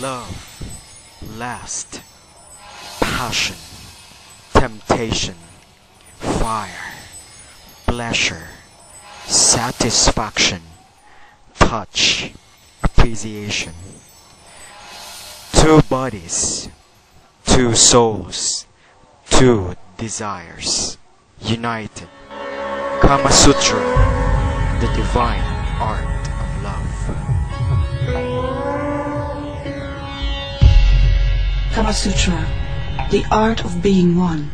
love, lust, passion, temptation, fire, pleasure, satisfaction, touch, appreciation. Two bodies, two souls, two desires, united. Kama Sutra, the divine art of love. Kama Sutra, the art of being one.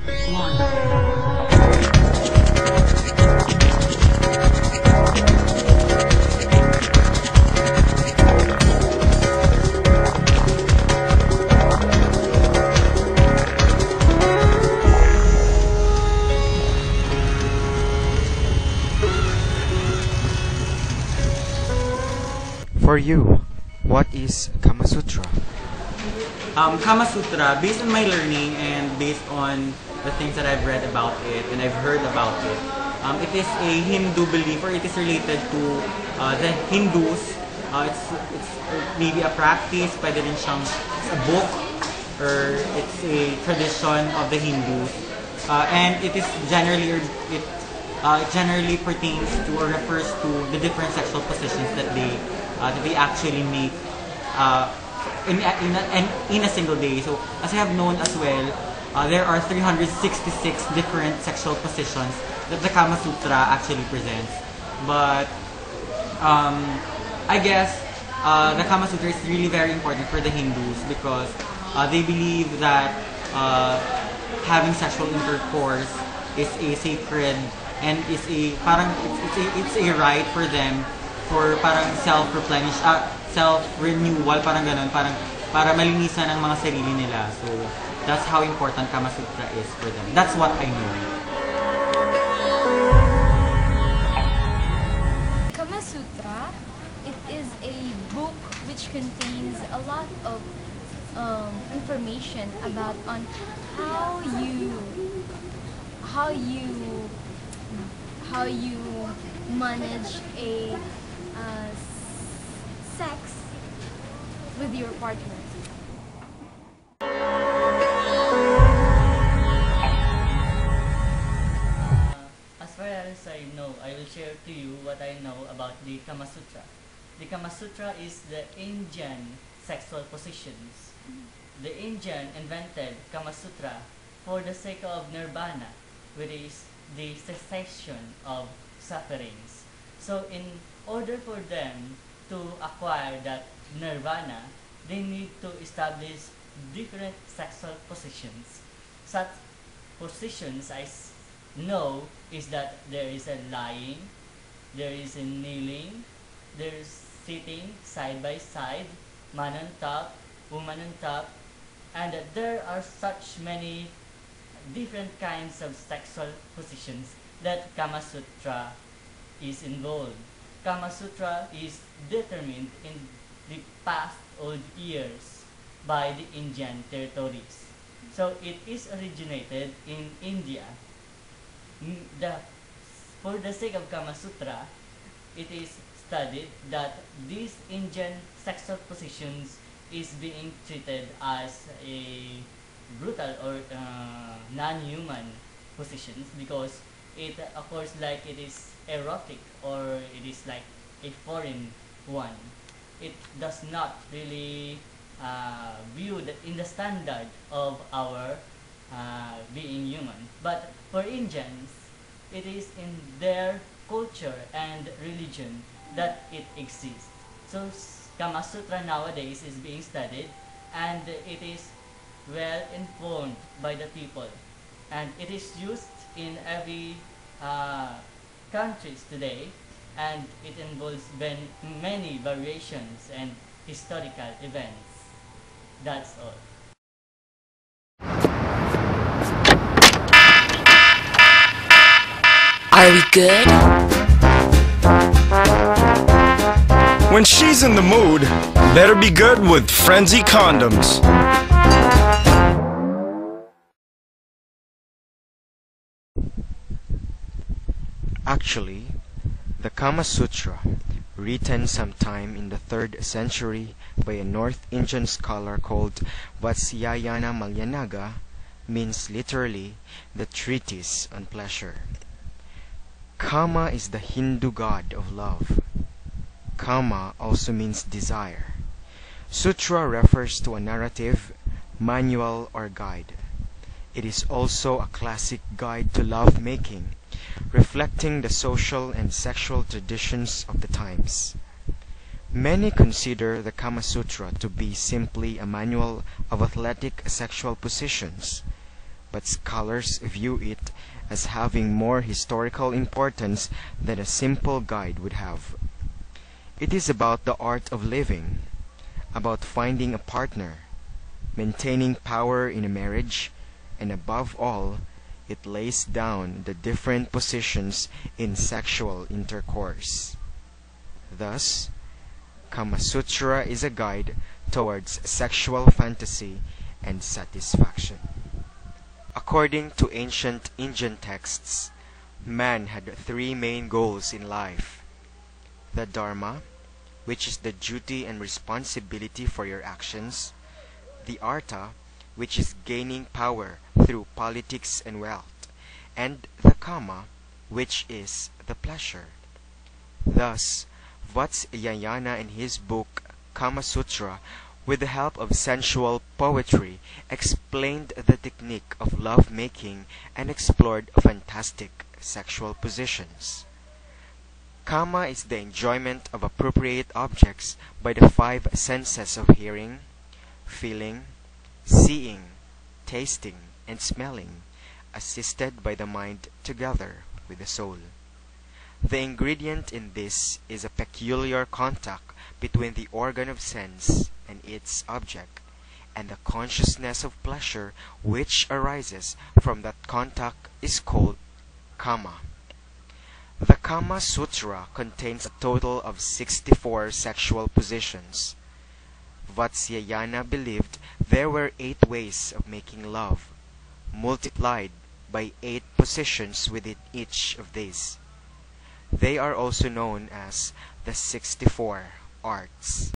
For you, what is Kama Sutra? Kama Sutra, based on my learning and based on the things that I've read about it and I've heard about it, it is a Hindu belief, or it is related to the Hindus. It's maybe a practice, pwede rin siyang a book, or it's a tradition of the Hindus. And it is generally, it generally pertains to or refers to the different sexual positions that they actually make in a single day. So, as I have known as well, there are 366 different sexual positions that the Kama Sutra actually presents. But I guess the Kama Sutra is really very important for the Hindus because they believe that having sexual intercourse is a sacred and is a parang it's a right for them for parang self-renewal, parang ganun, parang para malinisan ang mga sarili nila. So, that's how important Kama Sutra is for them. That's what I know. Kama Sutra, it is a book which contains a lot of information about on how you manage a sex with your partner. As far as I know, I will share to you what I know about the Kama Sutra. The Kama Sutra is the Indian sexual positions. The Indian invented Kama Sutra for the sake of nirvana, which is the cessation of sufferings. So in order for them to acquire that nirvana, they need to establish different sexual positions. Such positions I know is that there is a lying, there is a kneeling, there is sitting side by side, man on top, woman on top, and there are such many different kinds of sexual positions that Kama Sutra is involved. Kama Sutra is determined in the past old years by the Indian territories. So it is originated in India. For the sake of Kama Sutra, it is studied that these Indian sexual positions is being treated as a brutal or non-human positions because it occurs like it is erotic or it is like a foreign one. It does not really view in the standard of our being human. But for Indians, it is in their culture and religion that it exists. So Kama Sutra nowadays is being studied and it is well informed by the people. And it is used in every countries today, and it involves many variations and historical events. That's all. Are we good? When she's in the mood, better be good with Frenzy condoms. Actually, the Kama Sutra written sometime in the 3rd century by a North Indian scholar called Vatsyayana Malyanaga, means literally the treatise on pleasure. Kama is the Hindu god of love. Kama also means desire. Sutra refers to a narrative, manual, or guide. It is also a classic guide to love making, reflecting the social and sexual traditions of the times. Many consider the Kama Sutra to be simply a manual of athletic sexual positions, but scholars view it as having more historical importance than a simple guide would have. It is about the art of living, about finding a partner, maintaining power in a marriage, and above all, it lays down the different positions in sexual intercourse. Thus, Kama Sutra is a guide towards sexual fantasy and satisfaction. According to ancient Indian texts, man had 3 main goals in life: the Dharma, which is the duty and responsibility for your actions; the Artha, which is gaining power through politics and wealth; and the Kama, which is the pleasure. Thus, Vatsyayana in his book Kama Sutra, with the help of sensual poetry, explained the technique of love making and explored fantastic sexual positions. Kama is the enjoyment of appropriate objects by the 5 senses of hearing, feeling, seeing, tasting, and smelling, assisted by the mind together with the soul. The ingredient in this is a peculiar contact between the organ of sense and its object, and the consciousness of pleasure which arises from that contact is called Kama. The Kama Sutra contains a total of 64 sexual positions. Vatsyayana believed there were 8 ways of making love, multiplied by 8 positions within each of these. They are also known as the 64 arts.